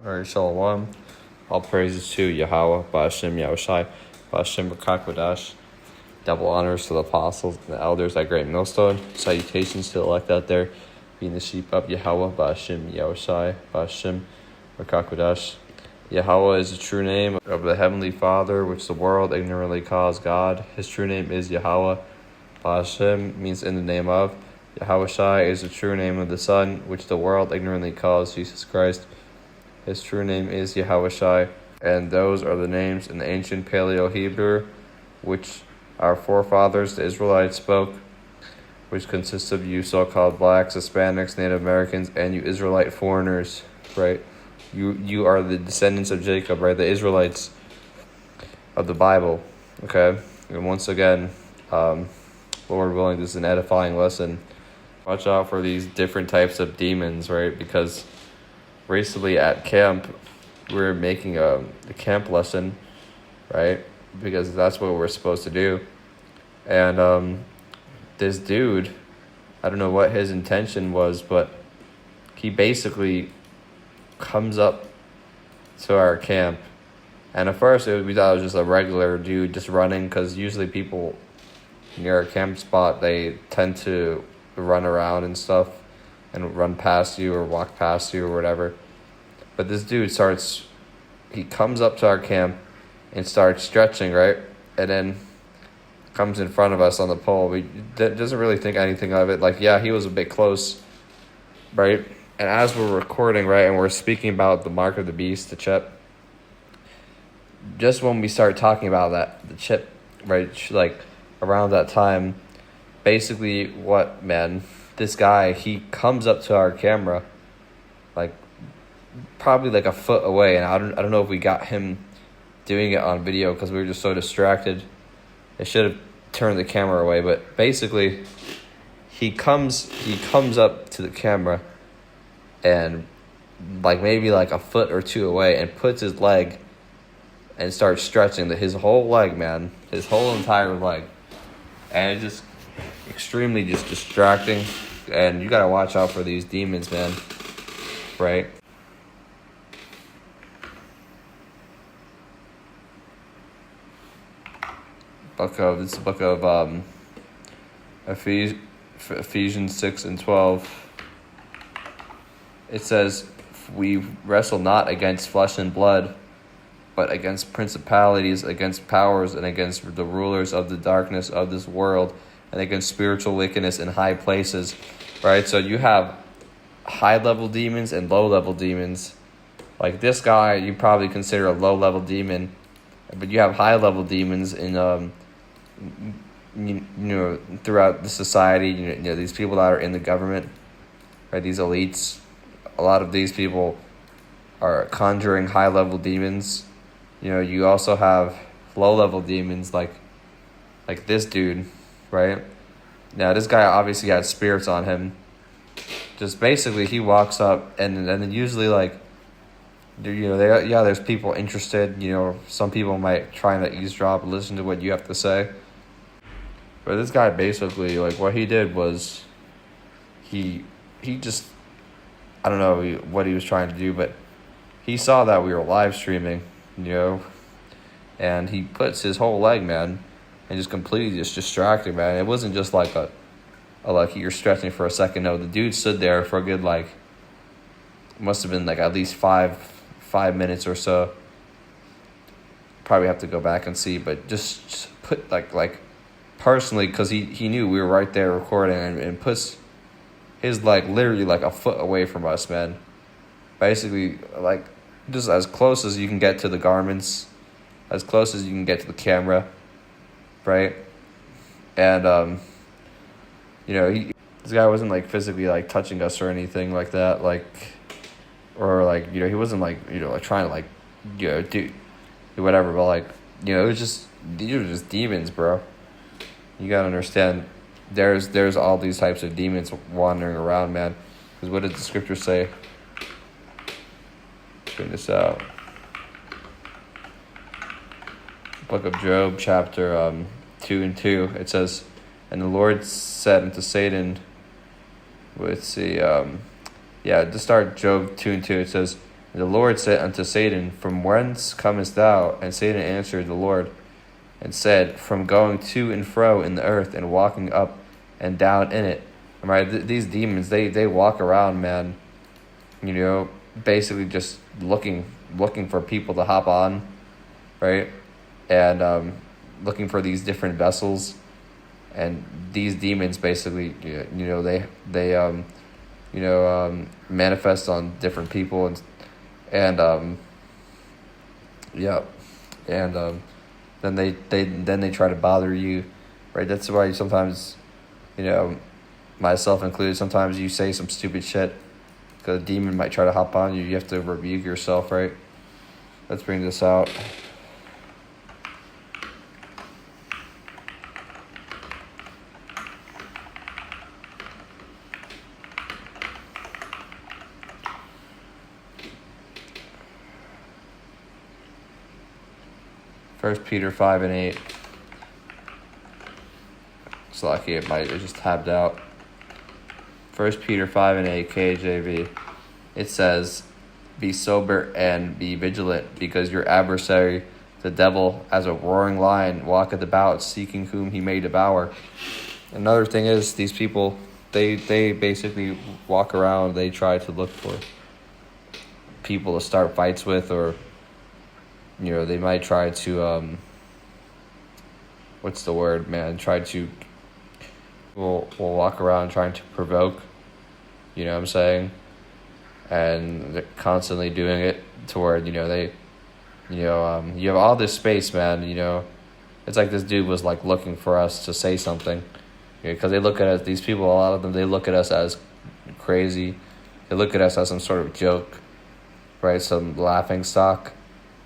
Alright, Shalom. All praises to Yahweh, Ba'ashem Yahushai, Ba'ashem B'Kakwadash. Double honors to the apostles and the elders at Great Millstone. Salutations to the elect out there, being the sheep of Yahweh, Ba'ashem Yahushai, Ba'ashem B'Kakwadash. Yahweh is the true name of the Heavenly Father, which the world ignorantly calls God. His true name is Yahweh. Ba'ashem means in the name of. Yahushai is the true name of the Son, which the world ignorantly calls Jesus Christ. His true name is Yahushai, and those are the names in the ancient Paleo-Hebrew, which our forefathers, the Israelites, spoke, which consists of you so-called blacks, Hispanics, Native Americans, and you Israelite foreigners, right? You are the descendants of Jacob, right? The Israelites of the Bible, okay? And once again, Lord willing, this is an edifying lesson. Watch out for these different types of demons, right? Because recently at camp, we were making the camp lesson, right? Because that's what we're supposed to do. And this dude, I don't know what his intention was, but he basically comes up to our camp. And at first, we thought it was just a regular dude just running, because usually people near a camp spot, they tend to run around and stuff and run past you or walk past you or whatever. But this dude he comes up to our camp and starts stretching, right? And then comes in front of us on the pole. We doesn't really think anything of it. Like, yeah, he was a bit close, right? And as we're recording, right, and we're speaking about the mark of the beast, the chip, just when we start talking about that, the chip, right, like around that time, basically this guy, he comes up to our camera, like probably like a foot away, and I don't know if we got him doing it on video because we were just so distracted. I should have turned the camera away, but basically he comes up to the camera and like maybe like a foot or two away and puts his leg and starts stretching his whole leg, man, his whole entire leg. And it's just extremely just distracting, and you gotta watch out for these demons, man, right? This is the book of Ephesians 6 and 12. It says, we wrestle not against flesh and blood, but against principalities, against powers, and against the rulers of the darkness of this world, and against spiritual wickedness in high places, right? So you have high-level demons and low-level demons. Like this guy, you probably consider a low-level demon, but you have high-level demons in, throughout the society. You know, these people that are in the government, right? These elites. A lot of these people are conjuring high-level demons. You know, you also have low-level demons like this dude, right? Now, this guy obviously had spirits on him. Just basically, he walks up, and then usually, like, there's people interested. You know, some people might try to eavesdrop and listen to what you have to say. But this guy basically, like, what he did was he just, I don't know what he was trying to do, but he saw that we were live streaming, you know, and he puts his whole leg, man, and just completely just distracted, man. It wasn't just like like you're stretching for a second. No, the dude stood there for a good, like, must have been like at least five minutes or so. Probably have to go back and see, but just put like personally, because he knew we were right there recording, and puts his leg literally like a foot away from us, man. Basically, like, just as close as you can get to the garments, as close as you can get to the camera, right? And this guy wasn't like physically like touching us or anything like that, like, or like, he wasn't like, like trying to like, do whatever, but like, it was just, these are just demons, bro. You gotta understand, there's all these types of demons wandering around, man. Because what did the scripture say? Bring this out. Book of Job, chapter 2 and 2. It says, and the Lord said unto Satan, let's see, to start Job 2 and 2, it says, And the Lord said unto Satan, From whence comest thou? And Satan answered the Lord and said, From going to and fro in the earth and walking up and down in it. Right? These demons, they walk around, man, basically just looking for people to hop on, right? And looking for these different vessels. And these demons basically, they manifest on different people, and then they try to bother you, right? That's why sometimes, myself included, sometimes you say some stupid shit because a demon might try to hop on you. You have to rebuke yourself, right? Let's bring this out. First Peter 5:8. It's lucky it just tabbed out. First Peter 5:8 KJV. It says, Be sober and be vigilant, because your adversary, the devil, as a roaring lion, walketh about, seeking whom he may devour. Another thing is, these people, they basically walk around, they try to look for people to start fights with, or they might try to try to will walk around trying to provoke, you know what I'm saying? And they're constantly doing it to where, they you have all this space, man, it's like this dude was like looking for us to say something, because they look at us, these people, a lot of them, they look at us as crazy. They look at us as some sort of joke, right? Some laughing stock.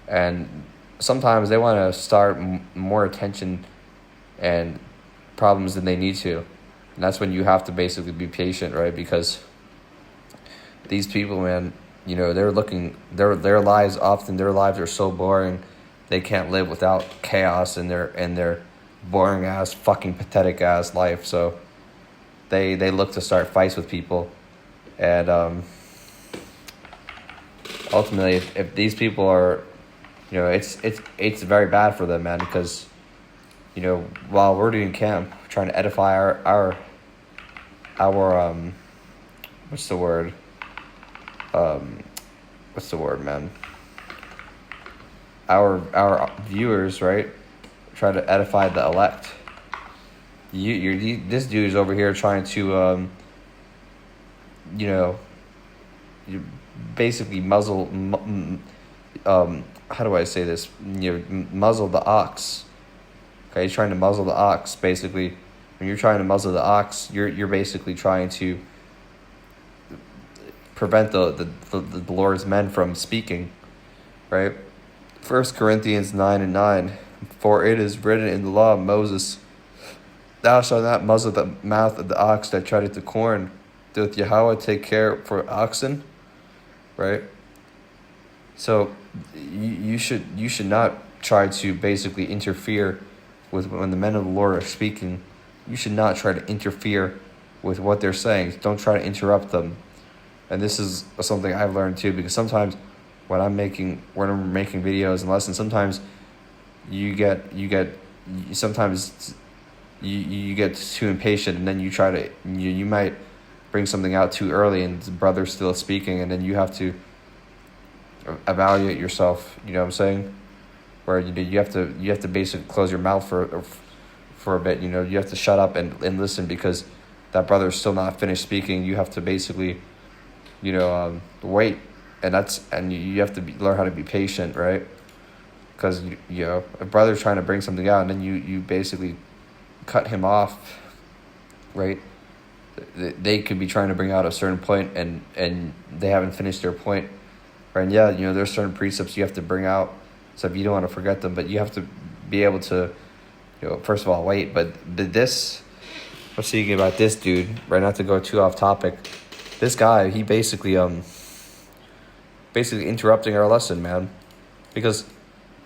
And sometimes they want to start more attention and problems than they need to. And that's when you have to basically be patient, right? Because these people, man, they're looking, their lives are so boring. They can't live without chaos in their boring ass, fucking pathetic ass life. So they look to start fights with people. And ultimately, if these people are, it's very bad for them, man, because, while we're doing camp, trying to edify our what's the word, man? Our viewers, right? Try to edify the elect. This dude is over here trying to, you basically muzzle, how do I say this? Muzzle the ox. Okay, he's trying to muzzle the ox. Basically, when you're trying to muzzle the ox, you're basically trying to prevent the Lord's men from speaking, right? 1 Corinthians 9:9. For it is written in the law of Moses, Thou shalt not muzzle the mouth of the ox that treadeth the corn. Doth Yahweh take care for oxen? Right? So you should not try to basically interfere with when the men of the Lord are speaking. You should not try to interfere with what they're saying. Don't try to interrupt them. And this is something I've learned too, because sometimes when I'm making videos and lessons, sometimes you get too impatient, and then you try to you might bring something out too early, and the brother's still speaking, and then you have to evaluate yourself. You know what I'm saying? Where you have to basically close your mouth for a bit. You have to shut up and listen, because that brother's still not finished speaking. You have to basically wait, and you have to learn how to be patient, right? Because a brother's trying to bring something out, and then you basically cut him off, right? They could be trying to bring out a certain point, and they haven't finished their point, right? And there's certain precepts you have to bring out, so if you don't want to forget them, but you have to be able to, first of all, wait. But this, what's thinking about this dude, right? Not to go too off topic. This guy, he basically interrupting our lesson, man, because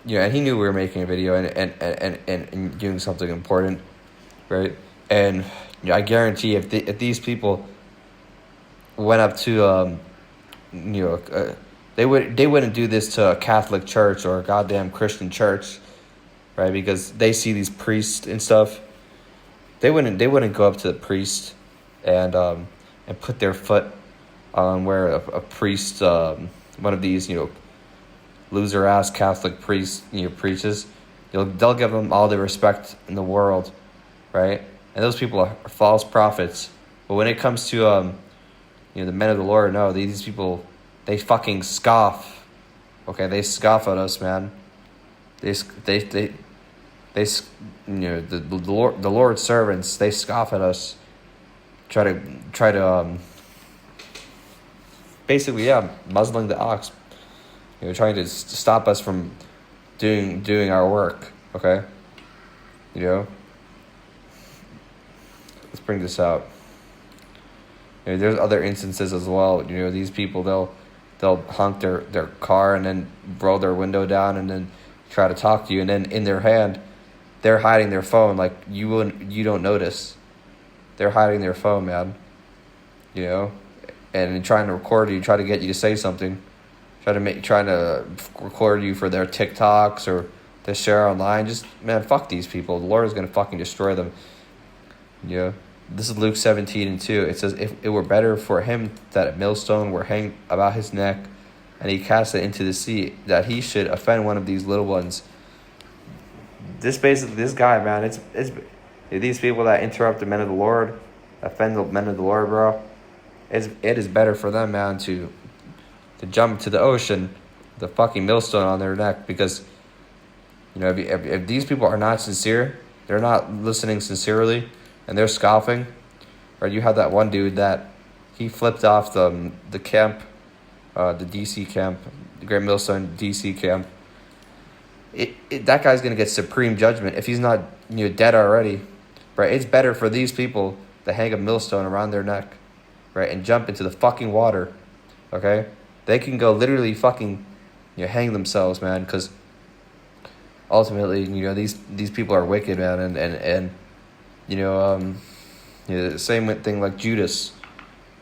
and he knew we were making a video and doing something important, right? And I guarantee if these people went up to They wouldn't do this to a Catholic church or a goddamn Christian church, right? Because they see these priests and stuff. They wouldn't go up to the priest and put their foot on where a priest, one of these, loser ass Catholic priests, preaches. They'll give them all the respect in the world, right? And those people are false prophets. But when it comes to the men of the Lord, no, these people, they fucking scoff. Okay, they scoff at us, man. The Lord's servants, they scoff at us. Try to basically, muzzling the ox. Trying to stop us from doing our work. Okay, let's bring this out. There's other instances as well. These people, they'll honk their car and then roll their window down and then try to talk to you, and then in their hand, they're hiding their phone like you don't notice. They're hiding their phone, man. And trying to record you, try to get you to say something, trying to record you for their TikToks or to share online. Just, man, fuck these people. The Lord is gonna fucking destroy them. This is Luke 17:2. It says, if it were better for him that a millstone were hanged about his neck, and he cast it into the sea, that he should offend one of these little ones. This guy, man, it's these people that interrupt the men of the Lord, offend the men of the Lord, bro. It is better for them, man, to jump to the ocean, the fucking millstone on their neck, because if these people are not sincere, they're not listening sincerely, and they're scoffing. Right, you had that one dude that he flipped off the camp, the DC camp, the Great Millstone DC camp. That guy's gonna get supreme judgment if he's not dead already, right? It's better for these people to hang a millstone around their neck, right, and jump into the fucking water. Okay, they can go literally fucking hang themselves, man, because ultimately these people are wicked, man, and the same thing like Judas.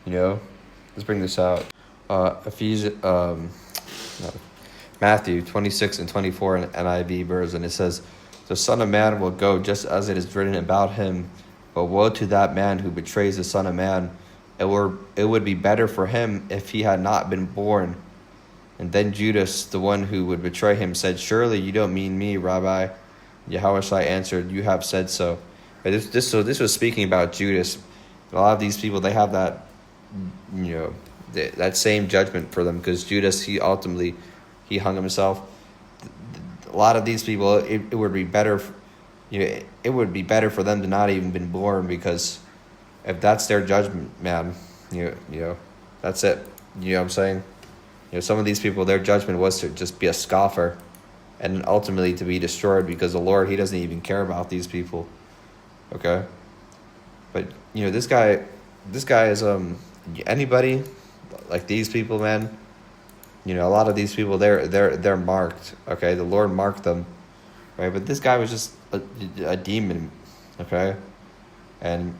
Let's bring this out. Matthew 26:24 in NIV version. It says, "The Son of Man will go just as it is written about him, but woe to that man who betrays the Son of Man. It would be better for him if he had not been born." And then Judas, the one who would betray him, said, "Surely you don't mean me, Rabbi." Yahushua answered, "You have said so." This was speaking about Judas. A lot of these people, they have that, that same judgment for them, because Judas, he ultimately hung himself. A lot of these people, it would be better, it would be better for them to not even been born, because if that's their judgment, man, that's it. You know what I'm saying? Some of these people, their judgment was to just be a scoffer, and ultimately to be destroyed, because the Lord, he doesn't even care about these people. Okay, but this guy is anybody like these people, man. A lot of these people, they're marked. Okay, the Lord marked them, right? But this guy was just a demon. Okay, and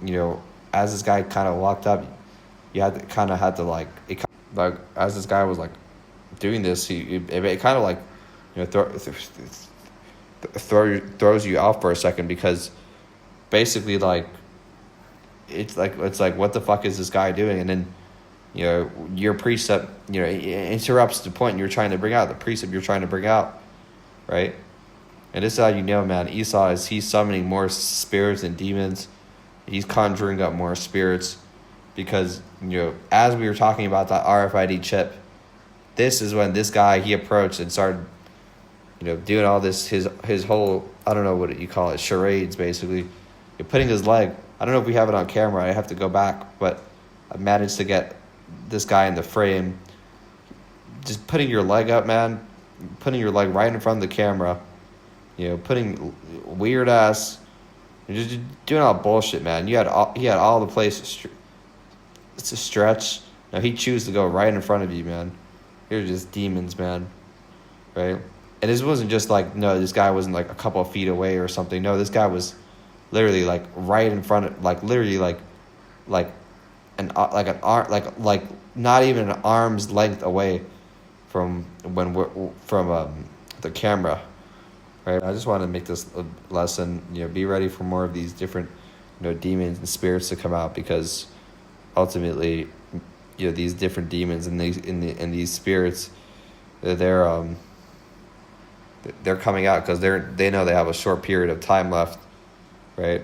as this guy kind of walked up, you had to like as this guy was like doing this, it kind of like throws you off for a second, because basically like it's like what the fuck is this guy doing? And then your precept interrupts the point you're trying to bring out, the precept you're trying to bring out, right? And this is how man, Esau he's summoning more spirits and demons. He's conjuring up more spirits, because as we were talking about that RFID chip, this is when this guy, he approached and started doing all this, his whole, I don't know what you call it, charades, basically. You're putting his leg, I don't know if we have it on camera, I have to go back, but I managed to get this guy in the frame, just putting your leg up, man, putting your leg right in front of the camera, putting weird ass, just doing all bullshit, man. He had all the place to stretch. Now he chose to go right in front of you, man. You're just demons, man, right? And this wasn't just like, no, this guy wasn't like a couple of feet away or something. No, this guy was literally like right in front of, like literally like an arm, like not even an arm's length away from the camera, right? I just want to make this a lesson. Be ready for more of these different, demons and spirits to come out, because ultimately, these different demons and these spirits, they're coming out because they know they have a short period of time left, right?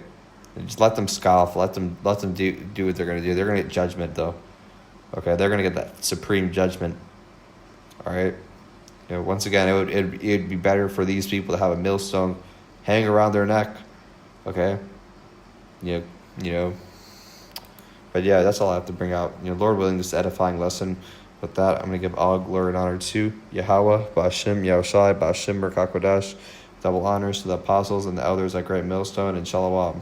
And just let them scoff, let them do what they're gonna do. They're gonna get judgment though. Okay, they're gonna get that supreme judgment. All right. Once again, it'd be better for these people to have a millstone hang around their neck. Okay. You know. But yeah, that's all I have to bring out. Lord willing, this edifying lesson. With that, I'm going to give all glory and honor to Yahweh, Ba'ashem, Yahushai, Ba'ashem, Berkakodash. Double honors to the apostles and the elders at Great Millstone, and Shalom.